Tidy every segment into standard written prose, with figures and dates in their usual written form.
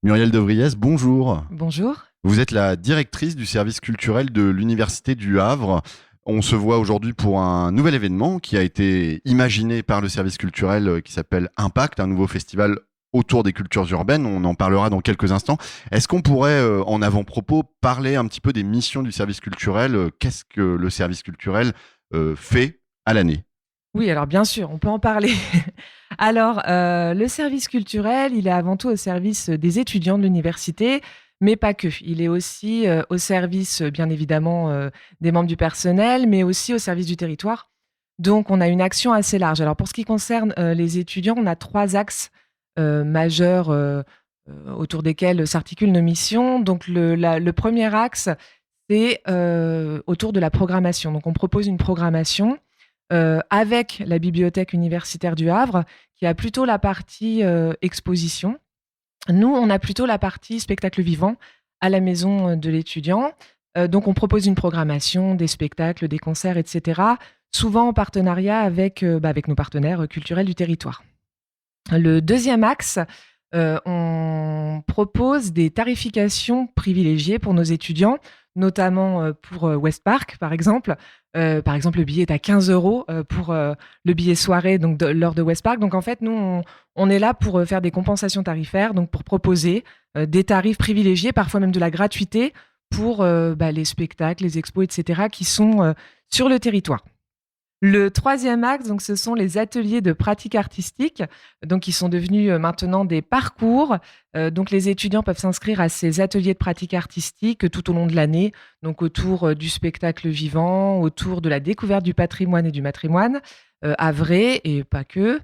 Muriel Devriès, bonjour. Bonjour. Vous êtes la directrice du service culturel de l'Université du Havre. On se voit aujourd'hui pour un nouvel événement qui a été imaginé par le service culturel qui s'appelle Impact, un nouveau festival autour des cultures urbaines. On en parlera dans quelques instants. Est-ce qu'on pourrait, en avant-propos, parler un petit peu des missions du service culturel? Qu'est-ce que le service culturel fait à l'année? Oui, alors bien sûr, on peut en parler. Alors, le service culturel, il est avant tout au service des étudiants de l'université, mais pas que. Il est aussi, au service, bien évidemment, des membres du personnel, mais aussi au service du territoire. Donc on a une action assez large. Alors pour ce qui concerne, les étudiants, on a 3 axes, majeurs, autour desquels s'articulent nos missions. Donc le 1er axe, c'est, autour de la programmation. Donc on propose une programmation avec la bibliothèque universitaire du Havre, qui a plutôt la partie, exposition. Nous, on a plutôt la partie spectacle vivant à la maison, de l'étudiant. Donc on propose une programmation, des spectacles, des concerts et cetera, souvent en partenariat avec, avec nos partenaires, culturels du territoire. Le deuxième axe, on propose des tarifications privilégiées pour nos étudiants, notamment, pour, West Park, par exemple. Par exemple, le billet est à 15 € pour, le billet soirée donc lors de West Park. Donc en fait, nous, on est là pour, faire des compensations tarifaires, donc pour proposer, des tarifs privilégiés, parfois même de la gratuité pour, les spectacles, les expos et cetera qui sont, sur le territoire. Le troisième axe, donc, ce sont les ateliers de pratique artistique, donc qui sont devenus, maintenant des parcours. Donc les étudiants peuvent s'inscrire à ces ateliers de pratique artistique, tout au long de l'année, donc autour, du spectacle vivant, autour de la découverte du patrimoine et du matrimoine, havrais et pas que.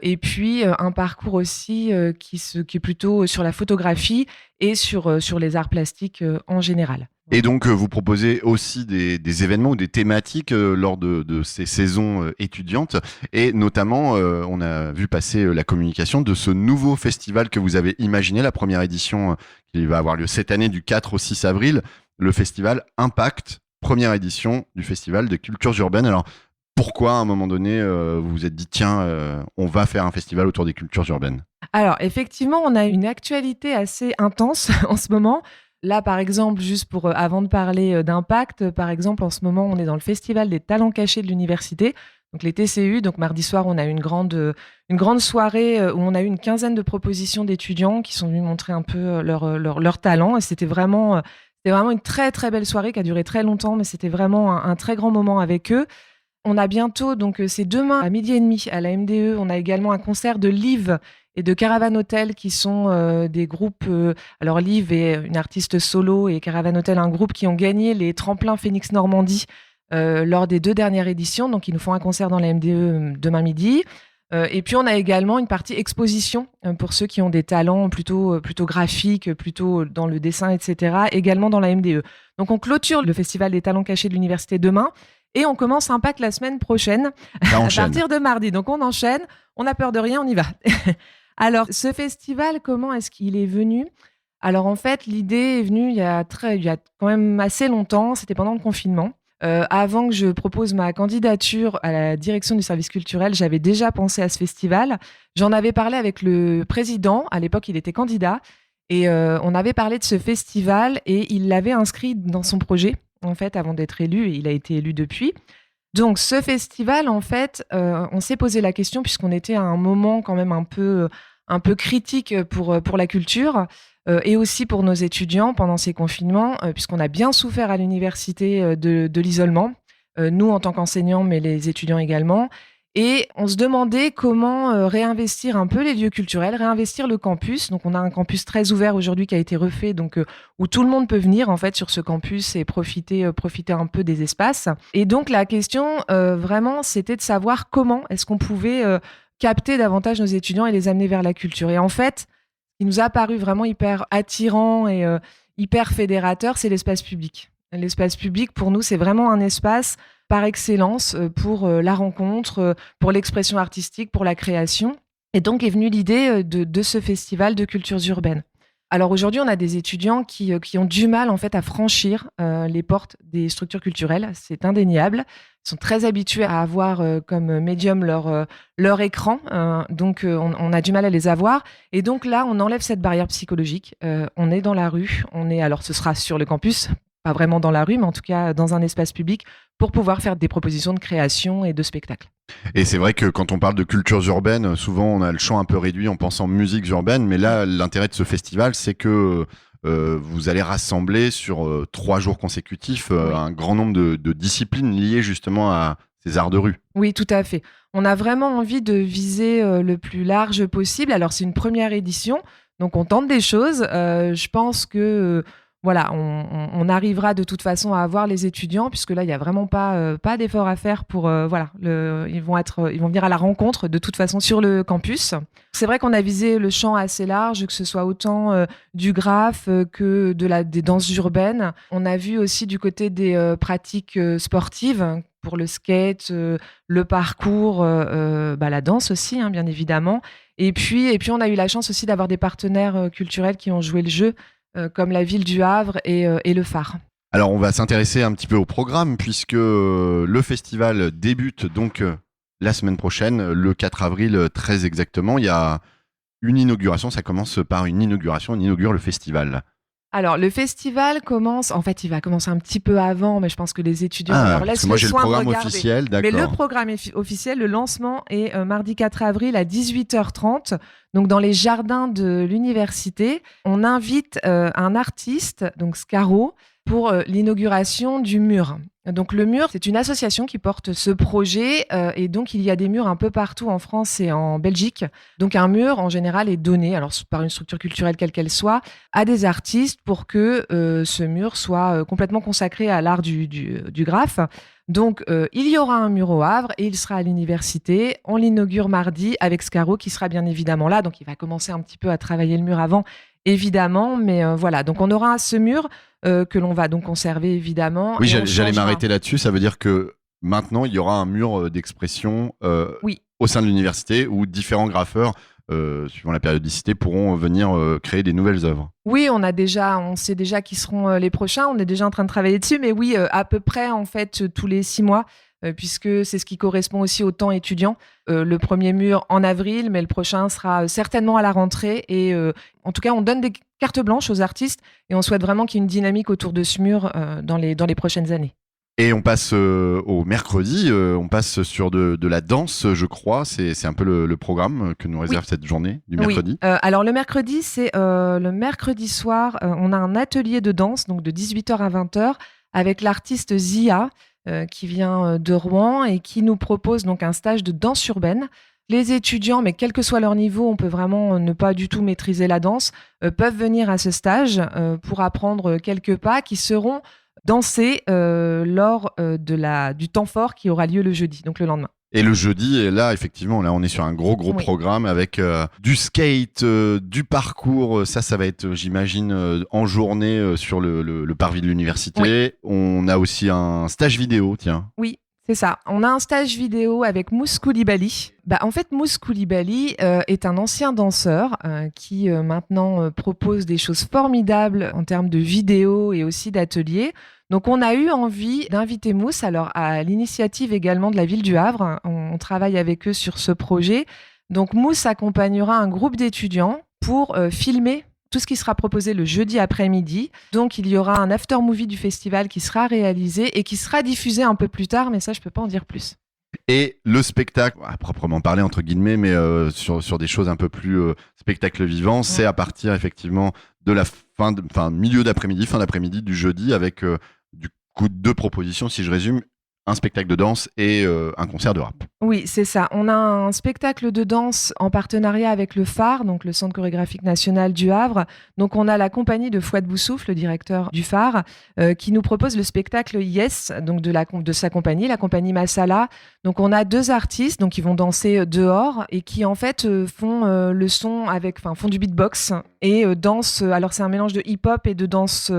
Et puis, un parcours aussi, qui est plutôt sur la photographie et sur les arts plastiques, en général. Et Voilà. donc, vous proposez aussi des événements ou des thématiques lors de ces saisons étudiantes. Et notamment, on a vu passer la communication de ce nouveau festival que vous avez imaginé, la première édition qui va avoir lieu cette année du 4 au 6 avril, le festival Impact, première édition du festival de cultures urbaines. Alors, pourquoi, à un moment donné, vous vous êtes dit, tiens, on va faire un festival autour des cultures urbaines? Alors effectivement, on a une actualité assez intense en ce moment. Là, par exemple, juste pour, avant de parler, d'impact, par exemple, en ce moment, on est dans le festival des talents cachés de l'université, donc les TCU. Donc mardi soir, on a une grande soirée, où on a eu une quinzaine de propositions d'étudiants qui sont venus montrer un peu, leur talent et c'était vraiment une très, très belle soirée qui a duré très longtemps, mais c'était vraiment un très grand moment avec eux. On a bientôt donc, c'est demain à 12h30 à la MDE, on a également un concert de Liv et de Caravan Hotel qui sont, des groupes, alors Liv est une artiste solo et Caravan Hotel un groupe qui ont gagné les tremplins Phoenix Normandie, lors des 2 dernières éditions. Donc ils nous font un concert dans la MDE, demain midi. Et puis on a également une partie exposition, pour ceux qui ont des talents plutôt graphiques, plutôt dans le dessin et cetera, également dans la MDE. Donc on clôture le festival des talents cachés de l'université demain et on commence Impact la semaine prochaine Ça à enchaîne. partir de mardi. Donc on enchaîne, on n'a peur de rien, on y va. Alors ce festival, comment est-ce qu'il est venu? Alors en fait, l'idée est venue il y a quand même assez longtemps, c'était pendant le confinement. Avant que je propose ma candidature à la direction du service culturel, j'avais déjà pensé à ce festival. J'en avais parlé avec le président, à l'époque il était candidat et on avait parlé de ce festival et il l'avait inscrit dans son projet, en fait, avant d'être élu, et il a été élu depuis. Donc ce festival, en fait, on s'est posé la question puisqu'on était à un moment quand même un peu critique pour la culture, et aussi pour nos étudiants pendant ces confinements, puisqu'on a bien souffert à l'université, de l'isolement, nous en tant qu'enseignants, mais les étudiants également. Et on se demandait comment, réinvestir un peu les lieux culturels, réinvestir le campus. Donc on a un campus très ouvert aujourd'hui qui a été refait, donc où tout le monde peut venir en fait sur ce campus et profiter un peu des espaces. Et donc la question, vraiment, c'était de savoir comment est-ce qu'on pouvait, capter davantage nos étudiants et les amener vers la culture. Et en fait, il nous a paru vraiment hyper attirant et hyper fédérateur, c'est l'espace public. L'espace public, pour nous, c'est vraiment un espace par excellence, pour, la rencontre, pour l'expression artistique, pour la création. Et donc est venue l'idée, de ce festival de cultures urbaines. Alors aujourd'hui, on a des étudiants qui ont du mal en fait à franchir les portes des structures culturelles, c'est indéniable. Ils sont très habitués à avoir comme médium leur écran, donc on a du mal à les avoir. Et donc là, on enlève cette barrière psychologique. On est dans la rue, alors ce sera sur le campus, pas vraiment dans la rue, mais en tout cas dans un espace public, pour pouvoir faire des propositions de création et de spectacle. Et c'est vrai que quand on parle de cultures urbaines, souvent on a le champ un peu réduit en pensant musiques urbaines, mais là, l'intérêt de ce festival, c'est que vous allez rassembler sur 3 jours consécutifs Oui. un grand nombre de disciplines liées justement à ces arts de rue. Oui, tout à fait. On a vraiment envie de viser le plus large possible. Alors, c'est une première édition, donc on tente des choses. Je pense que voilà, on arrivera de toute façon à avoir les étudiants, puisque là, il n'y a vraiment pas d'effort à faire pour. Voilà, ils vont venir à la rencontre de toute façon sur le campus. C'est vrai qu'on a visé le champ assez large, que ce soit autant du graphe que des danses urbaines. On a vu aussi du côté des pratiques sportives pour le skate, le parcours, la danse aussi, hein, bien évidemment. Et puis, on a eu la chance aussi d'avoir des partenaires culturels qui ont joué le jeu, comme la ville du Havre et le Phare. Alors on va s'intéresser un petit peu au programme puisque le festival débute donc la semaine prochaine, le 4 avril très exactement. Il y a une inauguration, ça commence par une inauguration, on inaugure le festival. Alors, le festival commence, en fait, il va commencer un petit peu avant, mais je pense que les étudiants leur Parce laissent que moi le j'ai le soin de programme regarder. officiel, Mais le d'accord. programme officiel, le lancement est mardi 4 avril à 18h30, donc dans les jardins de l'université. On invite un artiste, donc Scaro, pour l'inauguration du mur. Donc le mur, c'est une association qui porte ce projet et donc il y a des murs un peu partout en France et en Belgique. Donc un mur, en général, est donné, alors par une structure culturelle quelle qu'elle soit, à des artistes pour que ce mur soit complètement consacré à l'art du graphe. Donc il y aura un mur au Havre et il sera à l'université. On l'inaugure mardi avec Scaro qui sera bien évidemment là. Donc il va commencer un petit peu à travailler le mur avant, évidemment. Mais voilà, donc on aura ce mur que l'on va donc conserver évidemment. Oui, Et on j'allais changera. m'arrêter là-dessus, ça veut dire que maintenant il y aura un mur d'expression Oui. au sein de l'université où différents graffeurs, suivant la périodicité, pourront venir créer des nouvelles œuvres. Oui, on sait déjà qui seront les prochains. On est déjà en train de travailler dessus, mais oui, à peu près en fait tous les 6 mois, puisque c'est ce qui correspond aussi au temps étudiant. Le premier mur en avril, mais le prochain sera certainement à la rentrée. Et en tout cas, on donne des cartes blanches aux artistes et on souhaite vraiment qu'il y ait une dynamique autour de ce mur dans les prochaines années. Et on passe au mercredi, on passe sur de la danse, je crois. C'est un peu le programme que nous réserve cette journée du mercredi. Oui, alors le mercredi, c'est le mercredi soir, on a un atelier de danse, donc de 18h à 20h, avec l'artiste Zia, qui vient de Rouen et qui nous propose donc un stage de danse urbaine. Les étudiants, mais quel que soit leur niveau, on peut vraiment ne pas du tout maîtriser la danse, peuvent venir à ce stage pour apprendre quelques pas qui seront dansés lors du temps fort qui aura lieu le jeudi, donc le lendemain. Et le jeudi, et là, effectivement, là, on est sur un gros Oui. programme avec du skate, du parcours. Ça va être, j'imagine, en journée sur le parvis de l'université. Oui. On a aussi un stage vidéo, tiens. Oui, c'est ça. On a un stage vidéo avec Mousse Koulibaly. En fait, Mousse Koulibaly est un ancien danseur qui maintenant propose des choses formidables en termes de vidéos et aussi d'ateliers. Donc, on a eu envie d'inviter Mousse, alors à l'initiative également de la ville du Havre. On travaille avec eux sur ce projet. Donc, Mousse accompagnera un groupe d'étudiants pour filmer tout ce qui sera proposé le jeudi après-midi. Donc, il y aura un after-movie du festival qui sera réalisé et qui sera diffusé un peu plus tard, mais ça, je ne peux pas en dire plus. Et le spectacle, à proprement parler, entre guillemets, mais sur des choses un peu plus spectacle vivant, c'est à partir effectivement de la milieu d'après-midi, fin d'après-midi du jeudi, avec du coup 2 propositions, si je résume, un spectacle de danse et un concert de rap. Oui, c'est ça. On a un spectacle de danse en partenariat avec le Phare, donc le Centre chorégraphique national du Havre. Donc, on a la compagnie de Fouad Boussouf, le directeur du Phare, qui nous propose le spectacle Yes, donc de sa compagnie, la compagnie Masala. Donc, on a 2 artistes donc, qui vont danser dehors et qui, en fait, font le son font du beatbox et dansent. Alors, c'est un mélange de hip-hop et de danse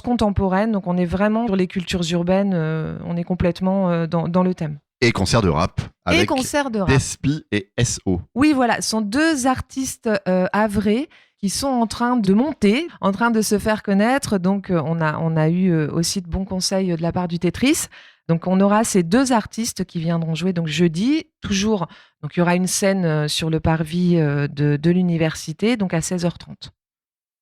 contemporaine. Donc, on est vraiment sur les cultures urbaines. On est complètement dans le thème. Et concert de rap avec concert de rap. Despi et SO. Oui, voilà, ce sont 2 artistes havrais qui sont en train de monter, en train de se faire connaître. Donc, on a eu aussi de bons conseils de la part du Tetris. Donc, on aura ces 2 artistes qui viendront jouer donc jeudi, toujours. Donc, il y aura une scène sur le parvis de l'université, donc à 16h30.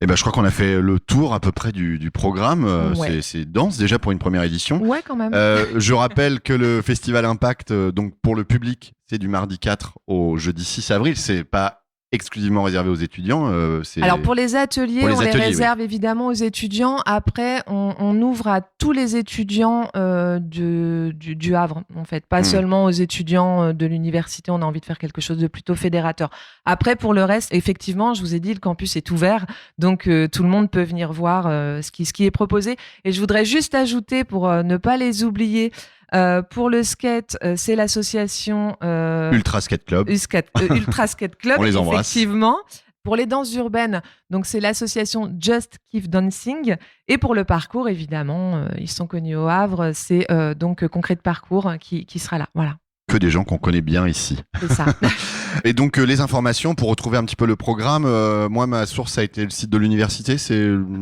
Eh ben, je crois qu'on a fait le tour à peu près du programme. Ouais. C'est dense déjà pour une première édition. Ouais, quand même. Je rappelle que le Festival Impact, donc pour le public, c'est du mardi 4 au jeudi 6 avril. C'est pas exclusivement réservé aux étudiants. Alors pour les ateliers, on les oui. réserve évidemment aux étudiants. Après, on ouvre à tous les étudiants du Havre, en fait. Pas seulement aux étudiants de l'université. On a envie de faire quelque chose de plutôt fédérateur. Après, pour le reste, effectivement, je vous ai dit, le campus est ouvert. Donc tout le monde peut venir voir ce qui est proposé. Et je voudrais juste ajouter, pour ne pas les oublier, pour le skate, c'est l'association Ultra Skate Club. Ultra Skate Club, On les embrasse. effectivement. Pour les danses urbaines, donc c'est l'association Just Keep Dancing. Et pour le parcours, évidemment, ils sont connus au Havre, c'est donc Concrète Parcours qui sera là. Voilà. Que des gens qu'on connaît bien ici. C'est ça. Et donc les informations pour retrouver un petit peu le programme, moi ma source a été le site de l'université.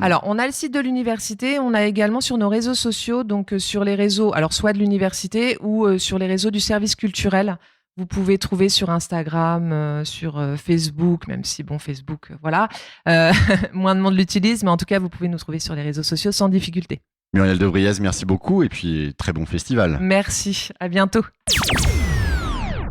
Alors on a le site de l'université, on a également sur nos réseaux sociaux, donc sur les réseaux, alors soit de l'université ou sur les réseaux du service culturel. Vous pouvez trouver sur Instagram, sur Facebook, même si bon Facebook, voilà, moins de monde l'utilise, mais en tout cas vous pouvez nous trouver sur les réseaux sociaux sans difficulté. Muriel de Vriez, merci beaucoup et puis très bon festival. Merci, à bientôt.